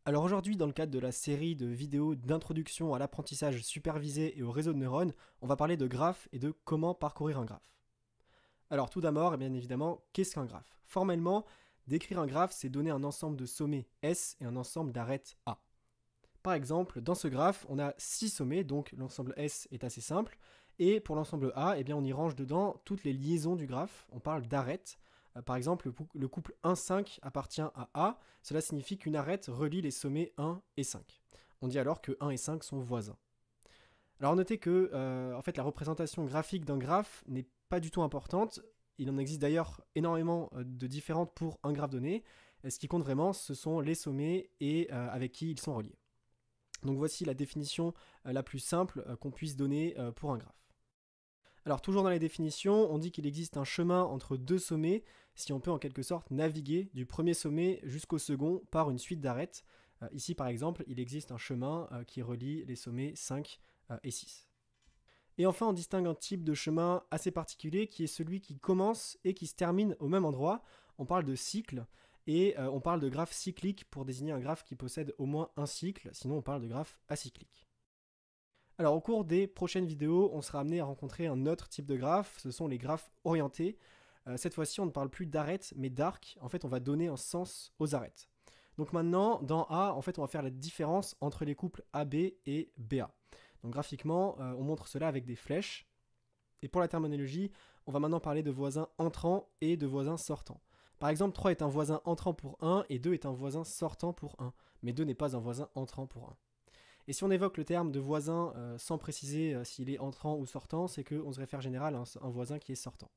Alors aujourd'hui, dans le cadre de la série de vidéos d'introduction à l'apprentissage supervisé et au réseau de neurones, on va parler de graphes et de comment parcourir un graphe. Alors tout d'abord, et bien évidemment, qu'est-ce qu'un graphe? Formellement, décrire un graphe, c'est donner un ensemble de sommets S et un ensemble d'arêtes A. Par exemple, dans ce graphe, on a 6 sommets, donc l'ensemble S est assez simple, et pour l'ensemble A, eh bien, on y range dedans toutes les liaisons du graphe, on parle d'arêtes. Par exemple, le couple 1,5 appartient à A, cela signifie qu'une arête relie les sommets 1 et 5. On dit alors que 1 et 5 sont voisins. Alors notez que en fait, la représentation graphique d'un graphe n'est pas du tout importante. Il en existe d'ailleurs énormément de différentes pour un graphe donné. Ce qui compte vraiment, ce sont les sommets et avec qui ils sont reliés. Donc voici la définition la plus simple qu'on puisse donner pour un graphe. Alors toujours dans les définitions, on dit qu'il existe un chemin entre deux sommets si on peut en quelque sorte naviguer du premier sommet jusqu'au second par une suite d'arêtes. Ici par exemple, il existe un chemin qui relie les sommets 5 et 6. Et enfin, on distingue un type de chemin assez particulier qui est celui qui commence et qui se termine au même endroit. On parle de cycle et on parle de graphe cyclique pour désigner un graphe qui possède au moins un cycle, sinon on parle de graphe acyclique. Alors au cours des prochaines vidéos, on sera amené à rencontrer un autre type de graphe, ce sont les graphes orientés. Cette fois-ci, on ne parle plus d'arêtes, mais d'arcs. En fait, on va donner un sens aux arêtes. Donc maintenant, dans A, en fait, on va faire la différence entre les couples AB et BA. Donc graphiquement, on montre cela avec des flèches. Et pour la terminologie, on va maintenant parler de voisins entrants et de voisins sortants. Par exemple, 3 est un voisin entrant pour 1 et 2 est un voisin sortant pour 1. Mais 2 n'est pas un voisin entrant pour 1. Et si on évoque le terme de voisin sans préciser s'il est entrant ou sortant, c'est qu'on se réfère en général à un voisin qui est sortant.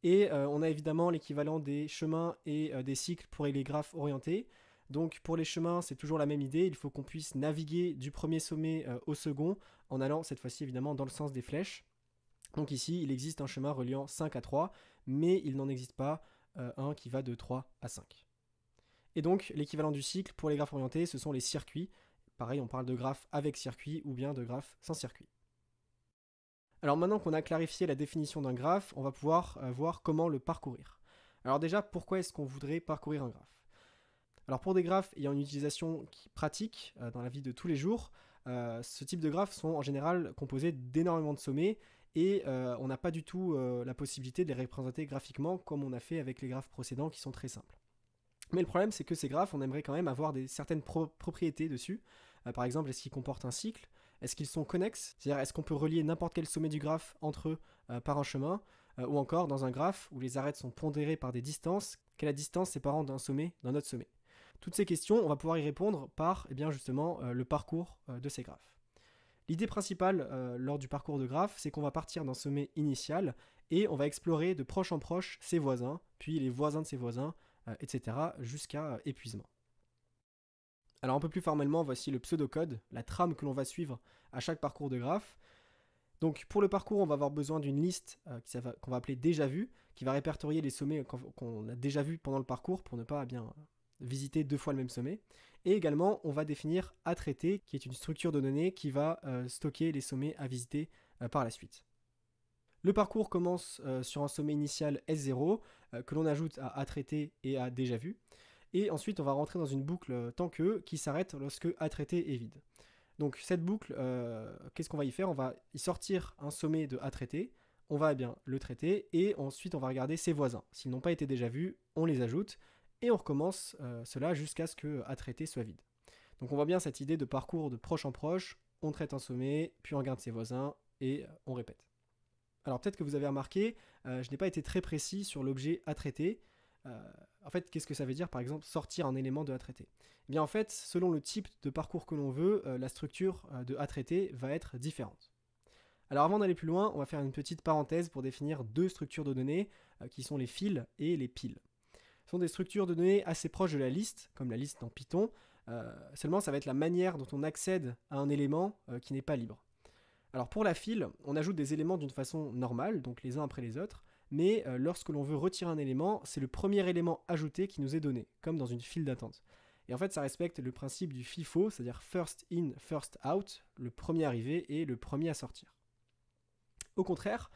Et on a évidemment l'équivalent des chemins et des cycles pour les graphes orientés. Donc pour les chemins, c'est toujours la même idée, il faut qu'on puisse naviguer du premier sommet au second en allant cette fois-ci évidemment dans le sens des flèches. Donc ici, il existe un chemin reliant 5 à 3, mais il n'en existe pas un qui va de 3 à 5. Et donc l'équivalent du cycle pour les graphes orientés, ce sont les circuits. Pareil, on parle de graphes avec circuit ou bien de graphes sans circuit. Alors maintenant qu'on a clarifié la définition d'un graphe, on va pouvoir voir comment le parcourir. Alors déjà, pourquoi est-ce qu'on voudrait parcourir un graphe? Alors pour des graphes ayant une utilisation pratique dans la vie de tous les jours, ce type de graphes sont en général composés d'énormément de sommets et on n'a pas du tout la possibilité de les représenter graphiquement comme on a fait avec les graphes précédents qui sont très simples. Mais le problème, c'est que ces graphes, on aimerait quand même avoir certaines propriétés dessus. Par exemple, est-ce qu'ils comportent un cycle? Est-ce qu'ils sont connexes? C'est-à-dire, est-ce qu'on peut relier n'importe quel sommet du graphe entre eux par un chemin? Ou encore, dans un graphe où les arêtes sont pondérées par des distances, quelle est la distance séparant d'un sommet d'un autre sommet? Toutes ces questions, on va pouvoir y répondre par eh bien, justement, le parcours de ces graphes. L'idée principale lors du parcours de graphe, c'est qu'on va partir d'un sommet initial et on va explorer de proche en proche ses voisins, puis les voisins de ses voisins, etc. jusqu'à épuisement. Alors un peu plus formellement, voici le pseudocode, la trame que l'on va suivre à chaque parcours de graphe. Donc pour le parcours, on va avoir besoin d'une liste qu'on va appeler déjà vu, qui va répertorier les sommets qu'on a déjà vus pendant le parcours pour ne pas bien visiter deux fois le même sommet. Et également, on va définir attraité, qui est une structure de données qui va stocker les sommets à visiter par la suite. Le parcours commence sur un sommet initial S0 que l'on ajoute à attraité et à déjà vu. Et ensuite, on va rentrer dans une boucle tant que qui s'arrête lorsque attraité est vide. Donc cette boucle, qu'est-ce qu'on va y faire? On va y sortir un sommet de attraité, on va bien le traiter et ensuite on va regarder ses voisins. S'ils n'ont pas été déjà vus, on les ajoute et on recommence cela jusqu'à ce que attraité soit vide. Donc on voit bien cette idée de parcours de proche en proche, on traite un sommet, puis on regarde ses voisins et on répète. Alors peut-être que vous avez remarqué, je n'ai pas été très précis sur l'objet à traiter. En fait, qu'est-ce que ça veut dire, par exemple, sortir un élément de à traiter? Eh bien, en fait, selon le type de parcours que l'on veut, la structure de à traiter va être différente. Alors avant d'aller plus loin, on va faire une petite parenthèse pour définir deux structures de données qui sont les fils et les piles. Ce sont des structures de données assez proches de la liste, comme la liste dans Python, seulement ça va être la manière dont on accède à un élément qui n'est pas libre. Alors pour la file, on ajoute des éléments d'une façon normale, donc les uns après les autres, mais lorsque l'on veut retirer un élément, c'est le premier élément ajouté qui nous est donné, comme dans une file d'attente. Et en fait, ça respecte le principe du FIFO, c'est-à-dire first in, first out, le premier arrivé et le premier à sortir. Au contraire,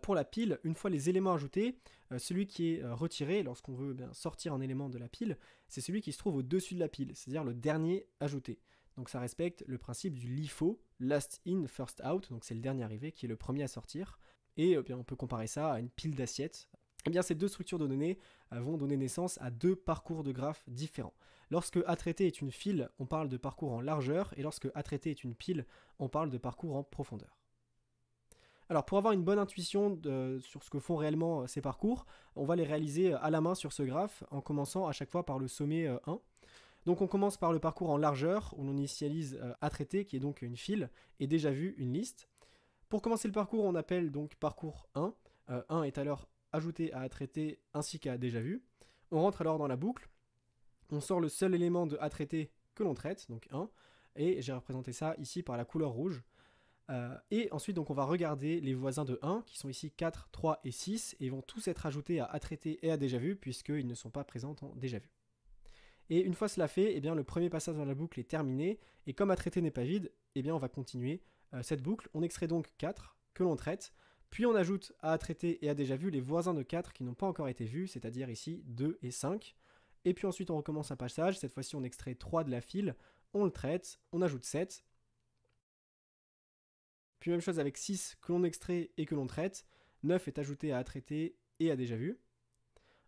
Pour la pile, une fois les éléments ajoutés, celui qui est retiré, lorsqu'on veut sortir un élément de la pile, c'est celui qui se trouve au-dessus de la pile, c'est-à-dire le dernier ajouté. Donc ça respecte le principe du LIFO, last in, first out, donc c'est le dernier arrivé qui est le premier à sortir. Et on peut comparer ça à une pile d'assiettes. Eh bien, ces deux structures de données vont donner naissance à deux parcours de graphes différents. Lorsque A traité est une file, on parle de parcours en largeur, et lorsque A traité est une pile, on parle de parcours en profondeur. Alors pour avoir une bonne intuition sur ce que font réellement ces parcours, on va les réaliser à la main sur ce graphe, en commençant à chaque fois par le sommet 1. Donc on commence par le parcours en largeur, où l'on initialise A traité, qui est donc une file, et déjà vu une liste. Pour commencer le parcours, on appelle donc parcours 1. 1 est alors ajouté à A traité ainsi qu'à déjà vu. On rentre alors dans la boucle. On sort le seul élément de A traité que l'on traite, donc 1. Et j'ai représenté ça ici par la couleur rouge. Et ensuite, donc, on va regarder les voisins de 1, qui sont ici 4, 3 et 6, et ils vont tous être ajoutés à A traité et à déjà vu, puisqu'ils ne sont pas présents en déjà vu. Et une fois cela fait, eh bien, le premier passage dans la boucle est terminé, et comme A traité n'est pas vide, eh bien, on va continuer cette boucle. On extrait donc 4 que l'on traite, puis on ajoute à A traité et à déjà vu les voisins de 4 qui n'ont pas encore été vus, c'est-à-dire ici 2 et 5. Et puis ensuite on recommence un passage, cette fois-ci on extrait 3 de la file, on le traite, on ajoute 7. Puis même chose avec 6 que l'on extrait et que l'on traite, 9 est ajouté à A traité et à déjà vu.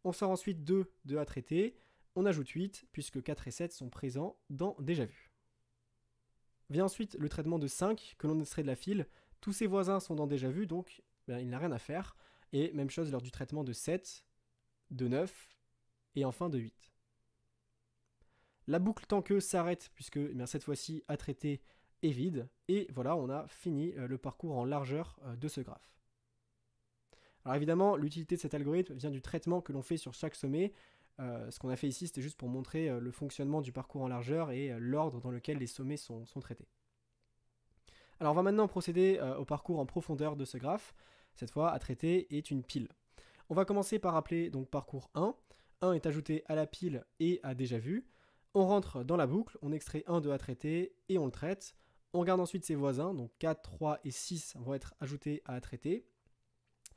On sort ensuite 2 de A traité, on ajoute 8 puisque 4 et 7 sont présents dans déjà vu. Vient ensuite le traitement de 5 que l'on extrait de la file, tous ses voisins sont dans déjà vu donc il n'a rien à faire. Et même chose lors du traitement de 7, de 9 et enfin de 8. La boucle tant que s'arrête puisque cette fois-ci A traité est vide, et voilà, on a fini le parcours en largeur de ce graphe. Alors évidemment, l'utilité de cet algorithme vient du traitement que l'on fait sur chaque sommet. Ce qu'on a fait ici, c'était juste pour montrer le fonctionnement du parcours en largeur et l'ordre dans lequel les sommets sont traités. Alors on va maintenant procéder au parcours en profondeur de ce graphe. Cette fois, A traité est une pile. On va commencer par appeler donc parcours 1. 1 est ajouté à la pile et à déjà vu. On rentre dans la boucle, on extrait 1 de A traité et on le traite. On regarde ensuite ses voisins, donc 4, 3 et 6 vont être ajoutés à A traité.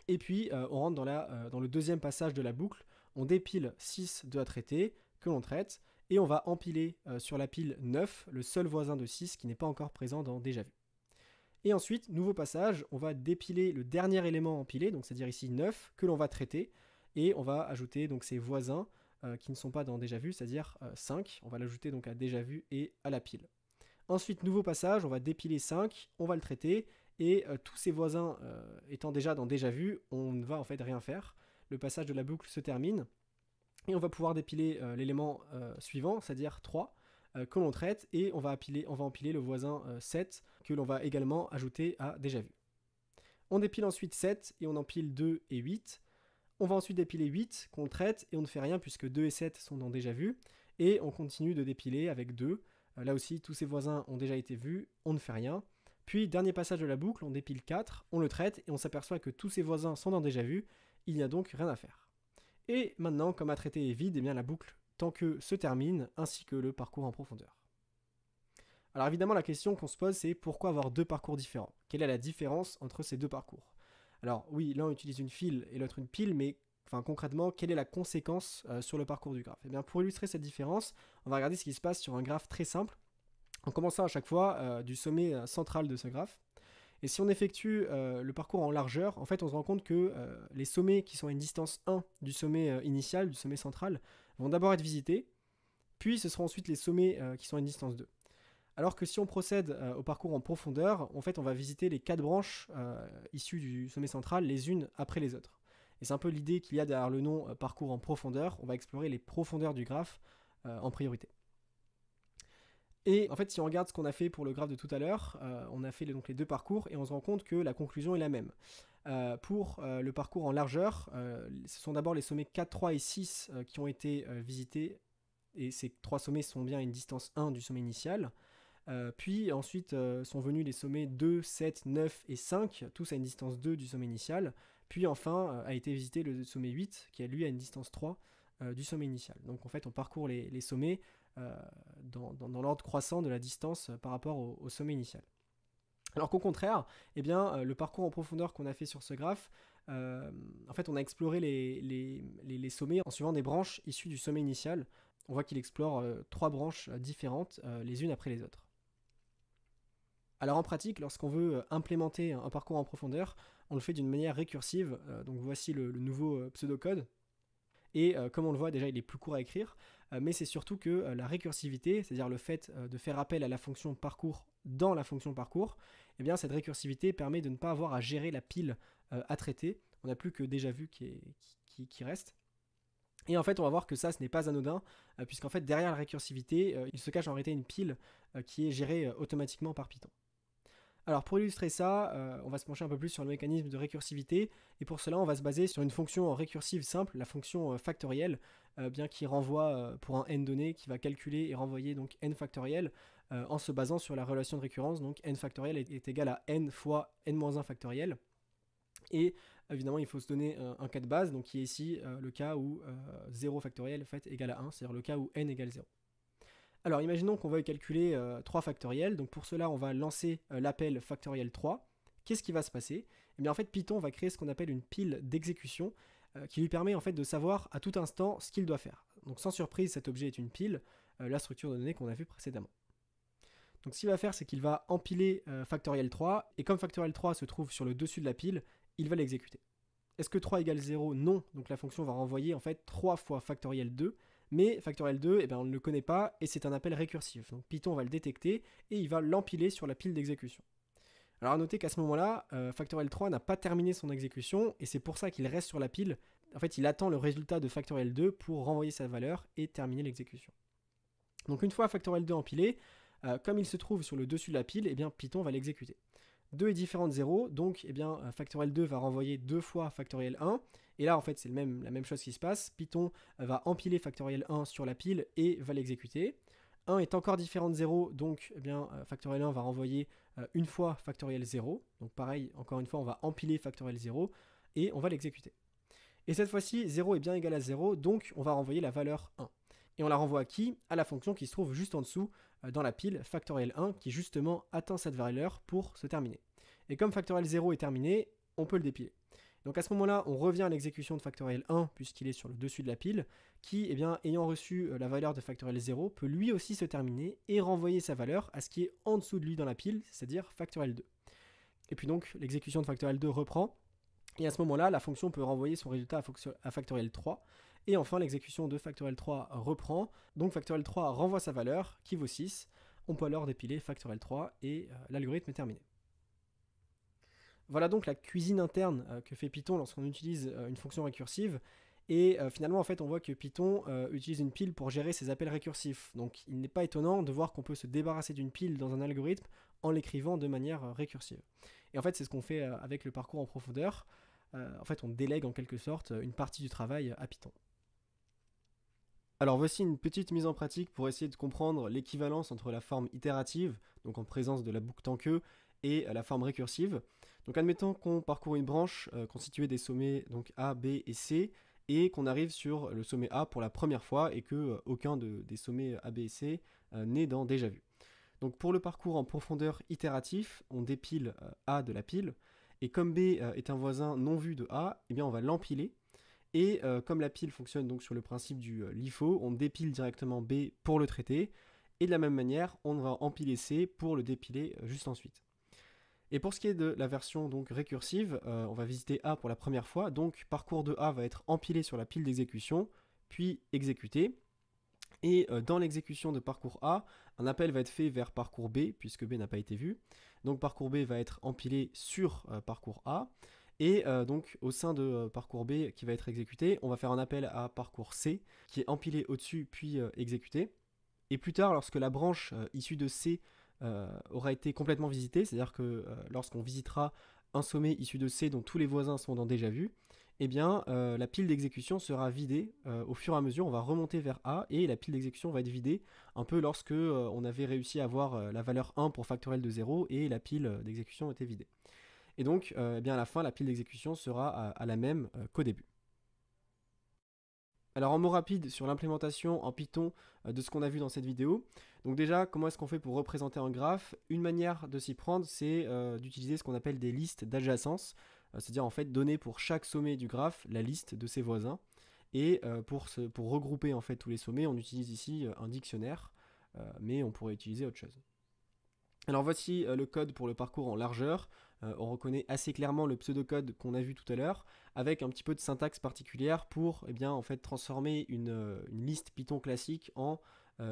Et puis on rentre dans le deuxième passage de la boucle, on dépile 6 de A traité que l'on traite, et on va empiler sur la pile 9 le seul voisin de 6 qui n'est pas encore présent dans déjà vu. Et ensuite, nouveau passage, on va dépiler le dernier élément empilé, donc c'est-à-dire ici 9, que l'on va traiter, et on va ajouter donc ses voisins qui ne sont pas dans déjà vu, c'est-à-dire 5, on va l'ajouter donc à déjà vu et à la pile. Ensuite, nouveau passage, on va dépiler 5, on va le traiter, et tous ses voisins étant déjà dans déjà vu, on ne va en fait rien faire. Le passage de la boucle se termine, et on va pouvoir dépiler l'élément suivant, c'est-à-dire 3, que l'on traite, et on va empiler le voisin 7, que l'on va également ajouter à déjà vu. On dépile ensuite 7, et on empile 2 et 8. On va ensuite dépiler 8, qu'on le traite, et on ne fait rien puisque 2 et 7 sont dans déjà vu, et on continue de dépiler avec 2. Là aussi, tous ses voisins ont déjà été vus, on ne fait rien. Puis, dernier passage de la boucle, on dépile 4, on le traite, et on s'aperçoit que tous ses voisins sont dans déjà vu, il n'y a donc rien à faire. Et maintenant, comme A traité est vide, eh bien la boucle tant que se termine, ainsi que le parcours en profondeur. Alors évidemment, la question qu'on se pose, c'est pourquoi avoir deux parcours différents? Quelle est la différence entre ces deux parcours? Alors oui, l'un utilise une file et l'autre une pile, mais concrètement, quelle est la conséquence sur le parcours du graphe? Eh bien, pour illustrer cette différence, on va regarder ce qui se passe sur un graphe très simple, en commençant à chaque fois du sommet central de ce graphe. Et si on effectue le parcours en largeur, en fait, on se rend compte que les sommets qui sont à une distance 1 du sommet initial, du sommet central, vont d'abord être visités, puis ce seront ensuite les sommets qui sont à une distance 2. Alors que si on procède au parcours en profondeur, en fait, on va visiter les 4 branches issues du sommet central les unes après les autres. Et c'est un peu l'idée qu'il y a derrière le nom parcours en profondeur. On va explorer les profondeurs du graphe en priorité. Et en fait, si on regarde ce qu'on a fait pour le graphe de tout à l'heure, on a fait donc les deux parcours et on se rend compte que la conclusion est la même. Pour le parcours en largeur, ce sont d'abord les sommets 4, 3 et 6 qui ont été visités, et ces 3 sommets sont bien à une distance 1 du sommet initial. Puis ensuite sont venus les sommets 2, 7, 9 et 5, tous à une distance 2 du sommet initial. Puis enfin a été visité le sommet 8, qui a lui à une distance 3 du sommet initial. Donc en fait on parcourt les sommets dans l'ordre croissant de la distance par rapport au sommet initial. Alors qu'au contraire, eh bien, le parcours en profondeur qu'on a fait sur ce graphe, en fait, on a exploré les sommets en suivant des branches issues du sommet initial. On voit qu'il explore 3 branches différentes, les unes après les autres. Alors en pratique, lorsqu'on veut implémenter un parcours en profondeur, on le fait d'une manière récursive. Donc voici le nouveau pseudocode. Et comme on le voit déjà, il est plus court à écrire, mais c'est surtout que la récursivité, c'est-à-dire le fait de faire appel à la fonction parcours dans la fonction parcours, eh bien cette récursivité permet de ne pas avoir à gérer la pile à traiter. On n'a plus que déjà vu qui reste. Et en fait, on va voir que ça, ce n'est pas anodin, puisqu'en fait, derrière la récursivité, il se cache en réalité une pile qui est gérée automatiquement par Python. Alors pour illustrer ça, on va se pencher un peu plus sur le mécanisme de récursivité, et pour cela on va se baser sur une fonction récursive simple, la fonction factorielle, bien qui renvoie pour un n donné, qui va calculer et renvoyer donc n factoriel, en se basant sur la relation de récurrence, donc n factoriel est égal à n fois n-1 factoriel, et évidemment il faut se donner un cas de base, donc qui est ici le cas où 0 factoriel en fait, égale à 1, c'est-à-dire le cas où n égale 0. Alors imaginons qu'on veuille calculer 3 factoriels, donc pour cela on va lancer l'appel factoriel 3. Qu'est-ce qui va se passer? Eh bien en fait Python va créer ce qu'on appelle une pile d'exécution qui lui permet en fait de savoir à tout instant ce qu'il doit faire. Donc sans surprise cet objet est une pile, la structure de données qu'on a vue précédemment. Donc ce qu'il va faire c'est qu'il va empiler factoriel 3, et comme factoriel 3 se trouve sur le dessus de la pile, il va l'exécuter. Est-ce que 3 égale 0? Non, donc la fonction va renvoyer en fait 3 fois factoriel 2, mais factoriel 2, eh bien, on ne le connaît pas et c'est un appel récursif. Donc Python va le détecter et il va l'empiler sur la pile d'exécution. Alors à noter qu'à ce moment-là, factoriel 3 n'a pas terminé son exécution et c'est pour ça qu'il reste sur la pile. En fait, il attend le résultat de factoriel 2 pour renvoyer sa valeur et terminer l'exécution. Donc une fois factoriel 2 empilé, comme il se trouve sur le dessus de la pile, eh bien, Python va l'exécuter. 2 est différent de 0, donc eh bien, factoriel 2 va renvoyer 2 fois factoriel 1, et là en fait c'est la même chose qui se passe, Python va empiler factoriel 1 sur la pile et va l'exécuter. 1 est encore différent de 0, donc eh bien, factoriel 1 va renvoyer une fois factoriel 0, donc pareil, encore une fois on va empiler factoriel 0, et on va l'exécuter. Et cette fois-ci, 0 est bien égal à 0, donc on va renvoyer la valeur 1. Et on la renvoie à qui? À la fonction qui se trouve juste en dessous dans la pile factoriel 1 qui justement atteint cette valeur pour se terminer. Et comme factoriel 0 est terminé, on peut le dépiler. Donc à ce moment-là, on revient à l'exécution de factoriel 1 puisqu'il est sur le dessus de la pile, qui, eh bien, ayant reçu la valeur de factoriel 0, peut lui aussi se terminer et renvoyer sa valeur à ce qui est en dessous de lui dans la pile, c'est-à-dire factoriel 2. Et puis donc l'exécution de factoriel 2 reprend, et à ce moment-là, la fonction peut renvoyer son résultat à factoriel 3. Et enfin, l'exécution de factoriel 3 reprend. Donc factoriel 3 renvoie sa valeur, qui vaut 6. On peut alors dépiler factoriel 3 et l'algorithme est terminé. Voilà donc la cuisine interne que fait Python lorsqu'on utilise une fonction récursive. Et finalement, en fait, on voit que Python utilise une pile pour gérer ses appels récursifs. Donc il n'est pas étonnant de voir qu'on peut se débarrasser d'une pile dans un algorithme en l'écrivant de manière récursive. Et en fait, c'est ce qu'on fait avec le parcours en profondeur. En fait, on délègue en quelque sorte une partie du travail à Python. Alors voici une petite mise en pratique pour essayer de comprendre l'équivalence entre la forme itérative, donc en présence de la boucle tant que, et la forme récursive. Donc admettons qu'on parcourt une branche constituée des sommets donc A, B et C, et qu'on arrive sur le sommet A pour la première fois et que aucun des sommets A, B et C n'est dans déjà vu. Donc pour le parcours en profondeur itératif, on dépile A de la pile, et comme B est un voisin non vu de A, eh bien on va l'empiler. Et comme la pile fonctionne donc sur le principe du LIFO, on dépile directement B pour le traiter. Et de la même manière, on va empiler C pour le dépiler juste ensuite. Et pour ce qui est de la version donc récursive, on va visiter A pour la première fois. Donc parcours de A va être empilé sur la pile d'exécution, puis exécuté. Et dans l'exécution de parcours A, un appel va être fait vers parcours B, puisque B n'a pas été vu. Donc parcours B va être empilé sur parcours A. Et donc au sein de parcours B qui va être exécuté, on va faire un appel à parcours C, qui est empilé au-dessus puis exécuté. Et plus tard, lorsque la branche issue de C aura été complètement visitée, c'est-à-dire que lorsqu'on visitera un sommet issu de C dont tous les voisins sont dans déjà vu, eh bien la pile d'exécution sera vidée au fur et à mesure, on va remonter vers A et la pile d'exécution va être vidée un peu lorsque on avait réussi à avoir la valeur 1 pour factoriel de 0 et la pile d'exécution était vidée. Et donc eh bien à la fin la pile d'exécution sera à la même qu'au début. Alors en mot rapide sur l'implémentation en Python de ce qu'on a vu dans cette vidéo. Donc déjà, comment est-ce qu'on fait pour représenter un graphe? Une manière de s'y prendre, c'est d'utiliser ce qu'on appelle des listes d'adjacence, c'est-à-dire en fait donner pour chaque sommet du graphe la liste de ses voisins. Et pour regrouper en fait tous les sommets, on utilise ici un dictionnaire, mais on pourrait utiliser autre chose. Alors voici le code pour le parcours en largeur. On reconnaît assez clairement le pseudocode qu'on a vu tout à l'heure, avec un petit peu de syntaxe particulière pour en fait, transformer une liste Python classique en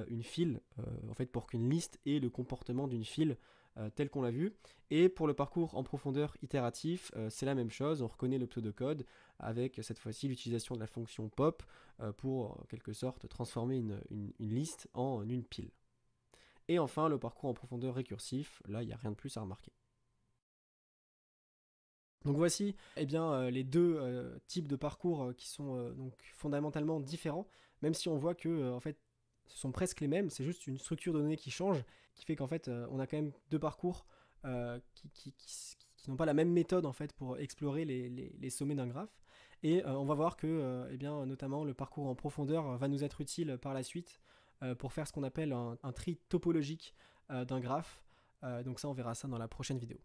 une file, en fait, pour qu'une liste ait le comportement d'une file tel qu'on l'a vu. Et pour le parcours en profondeur itératif, c'est la même chose, on reconnaît le pseudocode avec cette fois-ci l'utilisation de la fonction pop pour en quelque sorte transformer une liste en une pile. Et enfin, le parcours en profondeur récursif, là, il n'y a rien de plus à remarquer. Donc voici les deux types de parcours qui sont donc fondamentalement différents, même si on voit que en fait, ce sont presque les mêmes, c'est juste une structure de données qui change, qui fait qu'en fait, on a quand même deux parcours qui n'ont pas la même méthode en fait pour explorer les sommets d'un graphe. Et on va voir que notamment le parcours en profondeur va nous être utile par la suite pour faire ce qu'on appelle un tri topologique d'un graphe. Donc ça, on verra ça dans la prochaine vidéo.